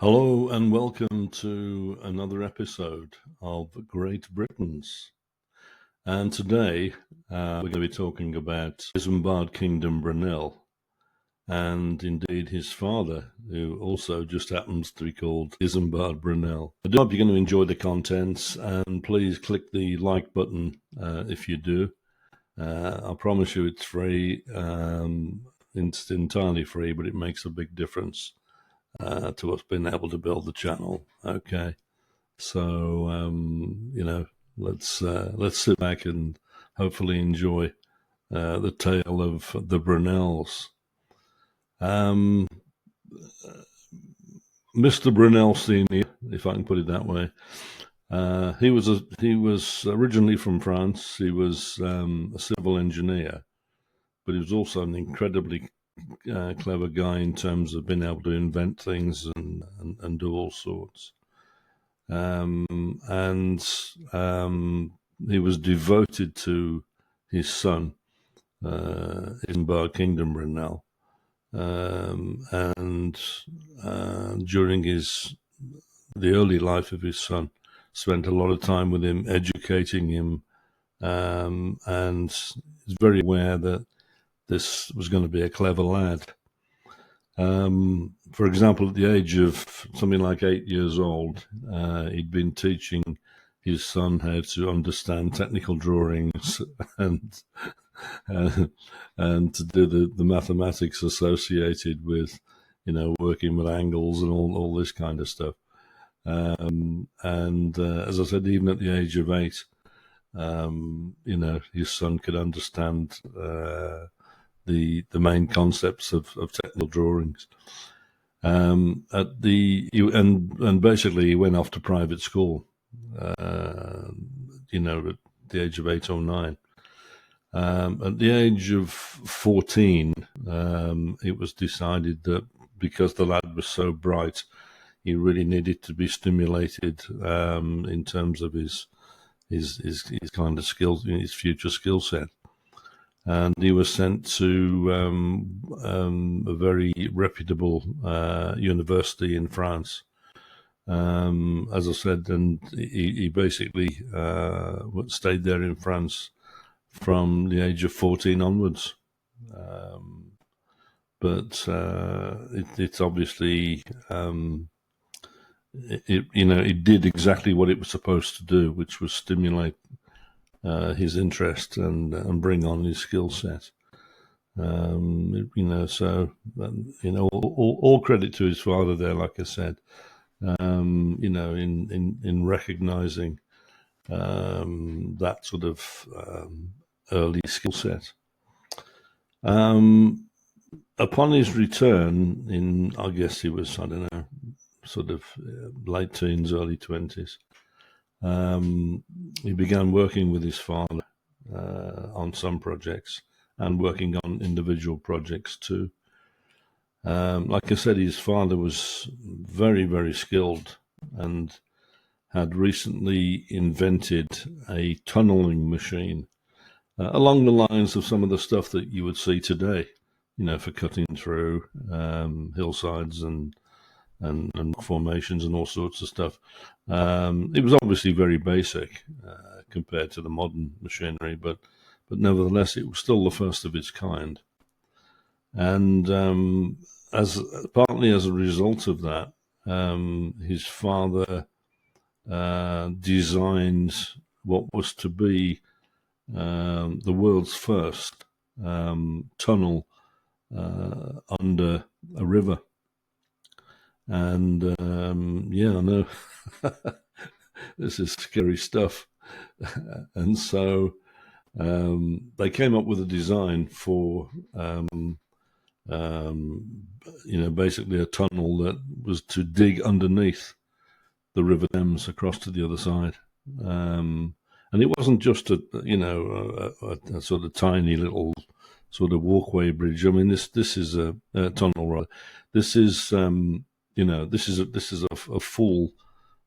Hello and welcome to another episode of Great Britons. And today we're going to be talking about Isambard Kingdom Brunel and indeed his father, who also just happens to be called Isambard Brunel. I do hope you're going to enjoy the contents, and please click the like button if you do. I promise you it's free. It's entirely free, but it makes a big difference to us being able to build the channel. Okay, so let's sit back and hopefully enjoy the tale of the Brunels. Mr. Brunel Senior, if I can put it that way, he was originally from France. He was a civil engineer, but he was also an incredibly clever guy in terms of being able to invent things and do all sorts. And he was devoted to his son, Isambard Kingdom Brunel. And during the early life of his son, spent a lot of time with him, educating him, and is very aware that this was going to be a clever lad. For example, at the age of something like 8 years old, he'd been teaching his son how to understand technical drawings and and to do the mathematics associated with, working with angles and all this kind of stuff. As I said, even at the age of 8, his son could understand the main concepts of technical drawings. And basically he went off to private school, at the age of 8 or 9. At the age of 14, it was decided that because the lad was so bright, he really needed to be stimulated in terms of his kind of skills, his future skill set. And he was sent to a very reputable university in France. As I said, and he basically stayed there in France from the age of 14 onwards. But it's obviously, it did exactly what it was supposed to do, which was stimulate his interest and bring on his skill set. All credit to his father there, like I said, in recognizing that sort of early skill set. Upon his return I guess he was, I don't know, sort of late teens, early 20s, he began working with his father on some projects and working on individual projects too. Like I said, his father was very, very skilled and had recently invented a tunneling machine along the lines of some of the stuff that you would see today, for cutting through hillsides and formations and all sorts of stuff. It was obviously very basic compared to the modern machinery, but nevertheless, it was still the first of its kind. And partly as a result of that, his father designed what was to be the world's first tunnel under a river. And I know this is scary stuff. And so they came up with a design for basically a tunnel that was to dig underneath the River Thames across to the other side. And it wasn't just a sort of tiny little sort of walkway bridge. I mean, this is a tunnel, rather. This is this is a full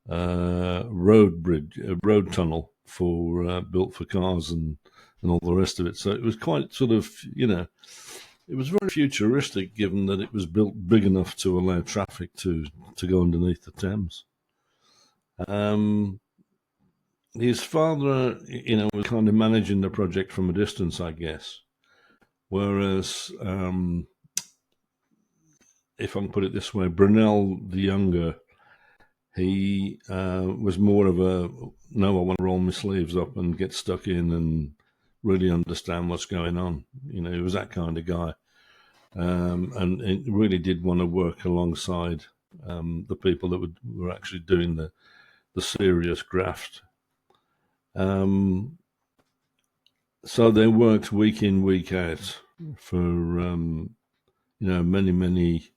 road bridge, a road tunnel built for cars and all the rest of it. So it was quite sort of it was very futuristic, given that it was built big enough to allow traffic to go underneath the Thames. His father, was kind of managing the project from a distance, I guess. Whereas, if I can put it this way, Brunel the younger, he was more of a, no, I want to roll my sleeves up and get stuck in and really understand what's going on. He was that kind of guy. And it really did want to work alongside the people that were actually doing the serious graft. So they worked week in, week out for many.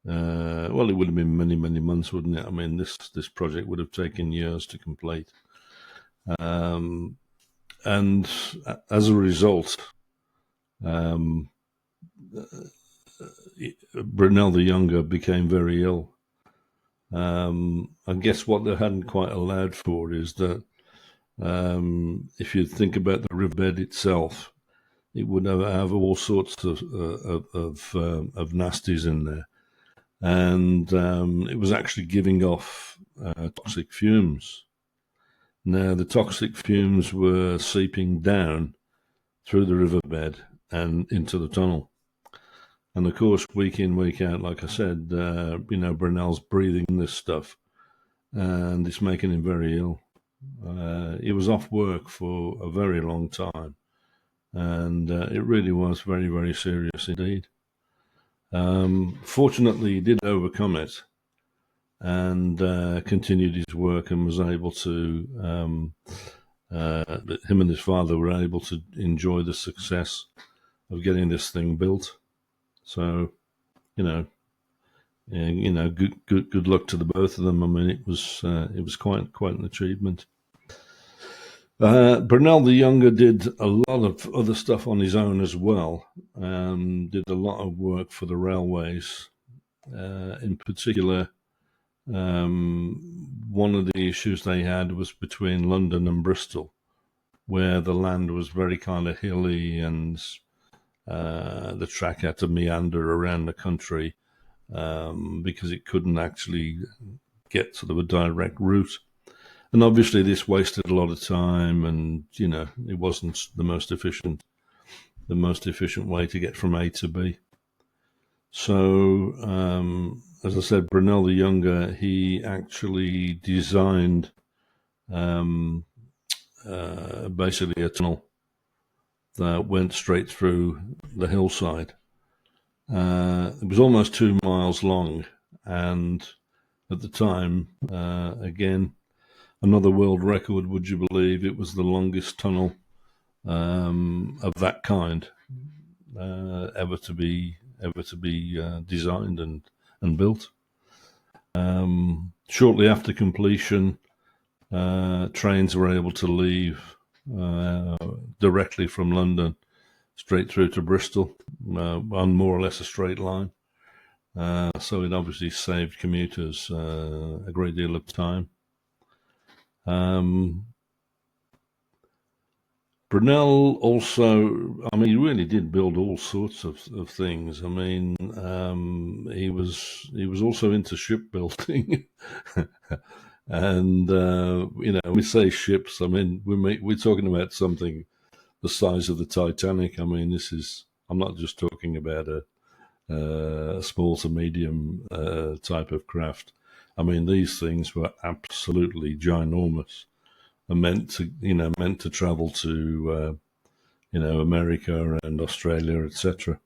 Well, it would have been many months, wouldn't it? I mean, this project would have taken years to complete. And as a result, Brunel the younger became very ill. I guess what they hadn't quite allowed for is that if you think about the riverbed itself, it would have all sorts of nasties in there, and it was actually giving off toxic fumes. Now, the toxic fumes were seeping down through the riverbed and into the tunnel. And of course, week in, week out, like I said, Brunel's breathing this stuff, and it's making him very ill. He was off work for a very long time, and it really was very, very serious indeed. Fortunately, he did overcome it and continued his work, and was able to, him and his father were able to enjoy the success of getting this thing built. So, good luck to the both of them. I mean, it was quite an achievement. Brunel the younger did a lot of other stuff on his own as well. Did a lot of work for the railways. In particular, one of the issues they had was between London and Bristol, where the land was very kind of hilly, and the track had to meander around the country because it couldn't actually get sort of a direct route. And obviously this wasted a lot of time, and, it wasn't the most efficient way to get from A to B. So, as I said, Brunel the younger, he actually designed basically a tunnel that went straight through the hillside. It was almost 2 miles long, and at the time, again, another world record, would you believe? It was the longest tunnel of that kind ever to be designed and built. Shortly after completion, trains were able to leave directly from London straight through to Bristol on more or less a straight line. So it obviously saved commuters a great deal of time. Brunel also, I mean, he really did build all sorts of things. I mean, he was also into shipbuilding. And, we say ships, I mean, we're talking about something the size of the Titanic. I mean, I'm not just talking about a small to medium type of craft. I mean, these things were absolutely ginormous, and meant to travel to, America and Australia, etc.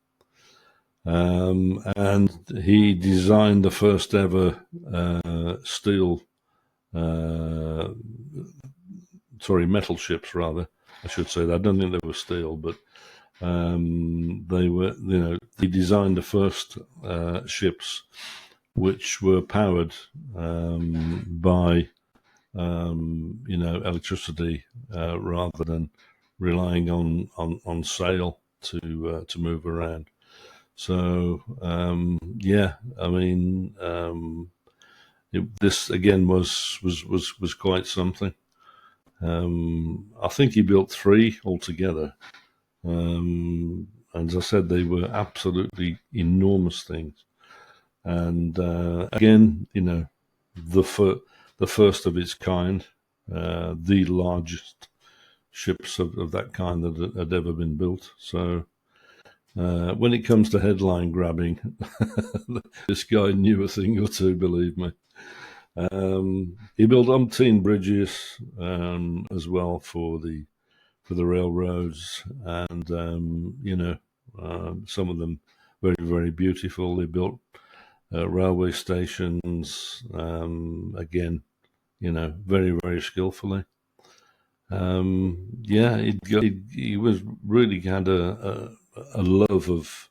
And he designed the first ever metal ships, rather. I should say that. I don't think they were steel, but they were, he designed the first ships which were powered by electricity rather than relying on sail to move around. So I mean, this again was quite something. I think he built 3 altogether. And as I said, they were absolutely enormous things. And again, the first of its kind, the largest ships of that kind that had ever been built. So when it comes to headline grabbing, this guy knew a thing or two, believe me. He built umpteen bridges as well for the railroads, and some of them very, very beautiful. They built railway stations, again, very, very skillfully. He was really had a love of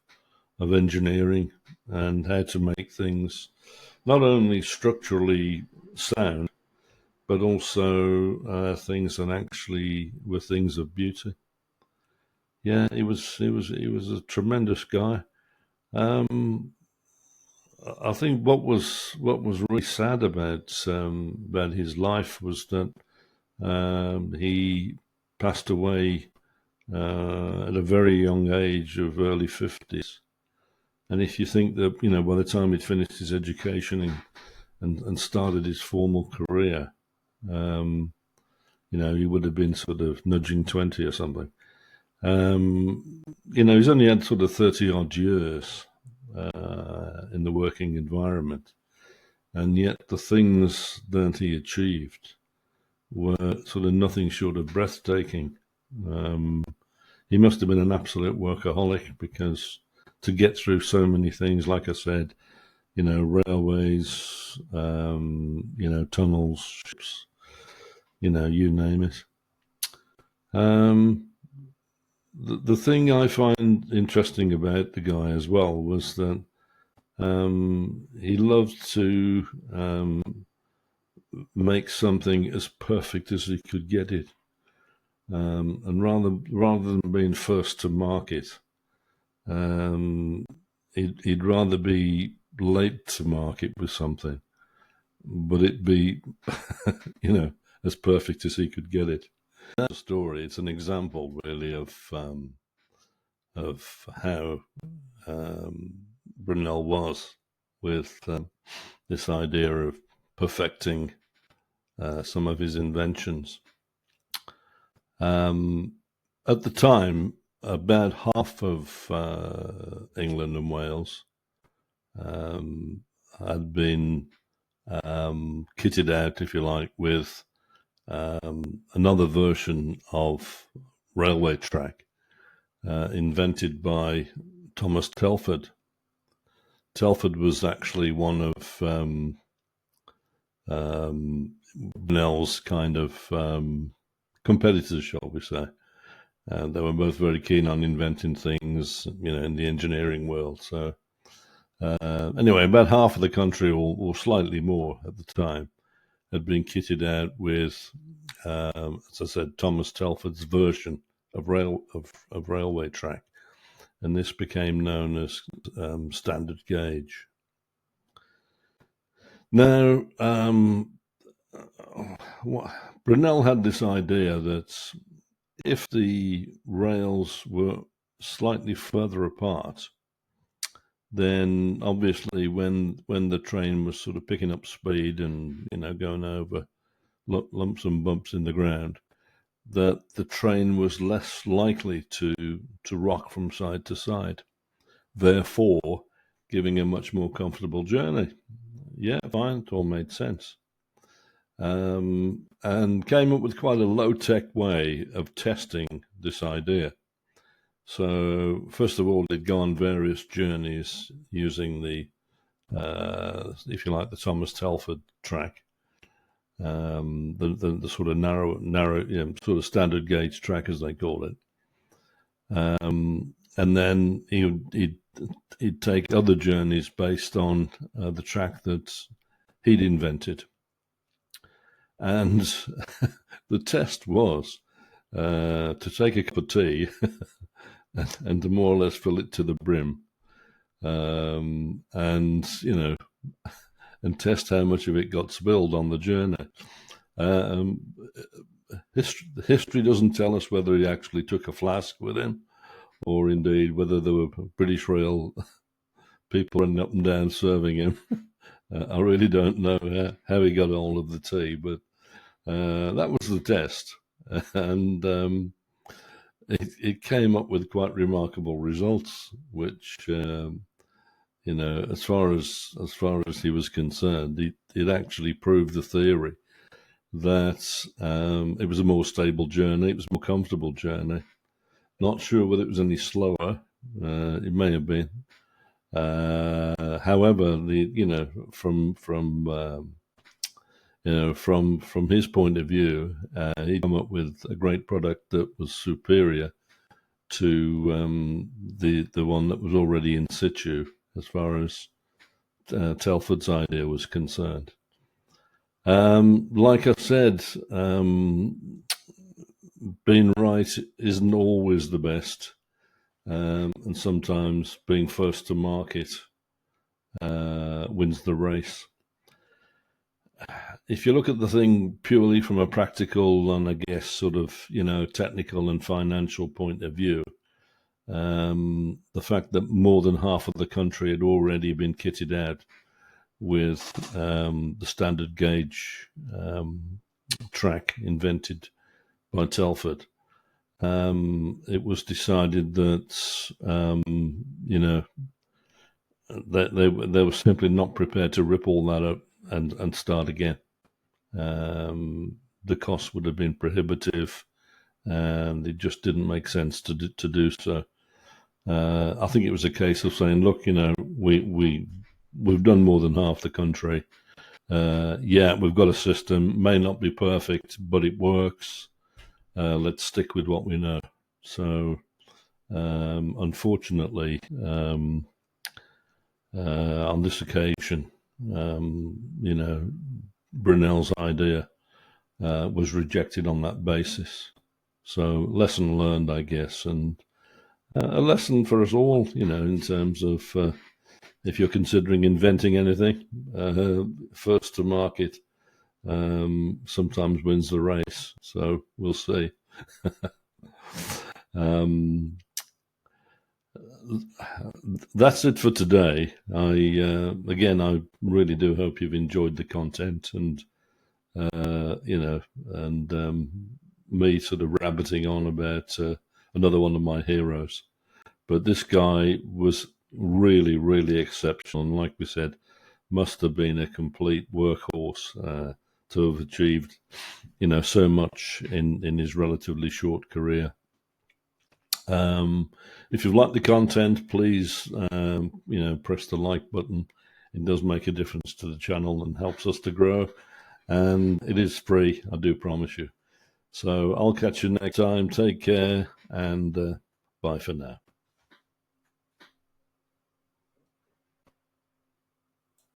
engineering and how to make things not only structurally sound, but also things that actually were things of beauty. Yeah, he was a tremendous guy. I think what was really sad about his life was that he passed away at a very young age of early 50s. And if you think that, by the time he'd finished his education and started his formal career, he would have been sort of nudging 20 or something. He's only had sort of 30 odd years in the working environment. And yet the things that he achieved were sort of nothing short of breathtaking. He must have been an absolute workaholic, because to get through so many things, like I said, railways, tunnels, ships, you name it. The thing I find interesting about the guy as well was that he loved to make something as perfect as he could get it. And rather than being first to market, he'd rather be late to market with something, but it be, as perfect as he could get it. That's a story. It's an example, really, of how Brunel was with this idea of perfecting some of his inventions. At the time, about half of England and Wales had been kitted out, if you like, with another version of railway track invented by Thomas Telford. Telford was actually one of Brunel's kind of competitors, shall we say. They were both very keen on inventing things, in the engineering world. So anyway, about half of the country, or slightly more at the time, had been kitted out with, as I said, Thomas Telford's version of railway track, and this became known as standard gauge. Now, Brunel had this idea that if the rails were slightly further apart, then obviously when the train was sort of picking up speed and going over lumps and bumps in the ground, that the train was less likely to rock from side to side, therefore giving a much more comfortable journey. Yeah, fine, it all made sense. And came up with quite a low-tech way of testing this idea. So first of all, they'd go on various journeys using the, if you like, the Thomas Telford track, the sort of narrow, sort of standard gauge track, as they call it. And then he'd take other journeys based on the track that he'd invented. And the test was to take a cup of tea and to more or less fill it to the brim, and test how much of it got spilled on the journey. History doesn't tell us whether he actually took a flask with him or indeed whether there were British Rail people running up and down serving him. I really don't know how he got all of the tea, but that was the test. And it came up with quite remarkable results, which, as far as he was concerned, it actually proved the theory that it was a more stable journey, it was a more comfortable journey. Not sure whether it was any slower. It may have been. However, from his point of view, he'd come up with a great product that was superior to the one that was already in situ, as far as Telford's idea was concerned. Like I said, being right isn't always the best, and sometimes being first to market wins the race. If you look at the thing purely from a practical and I guess sort of technical and financial point of view, the fact that more than half of the country had already been kitted out with the standard gauge track invented by Telford, it was decided that that they were simply not prepared to rip all that up and start again. The cost would have been prohibitive, and it just didn't make sense to do so. I think it was a case of saying, look, we've done more than half the country. We've got a system, may not be perfect, but it works. Let's stick with what we know. So, unfortunately, on this occasion, Brunel's idea was rejected on that basis. So, lesson learned, I guess, and a lesson for us all, in terms of if you're considering inventing anything, first to market sometimes wins the race. So we'll see. That's it for today. I really do hope you've enjoyed the content, and me sort of rabbiting on about another one of my heroes. But this guy was really, really exceptional, and like we said, must have been a complete workhorse to have achieved, so much in his relatively short career. If you've liked the content, please, press the like button. It does make a difference to the channel and helps us to grow. And it is free, I do promise you. So I'll catch you next time. Take care, and bye for now.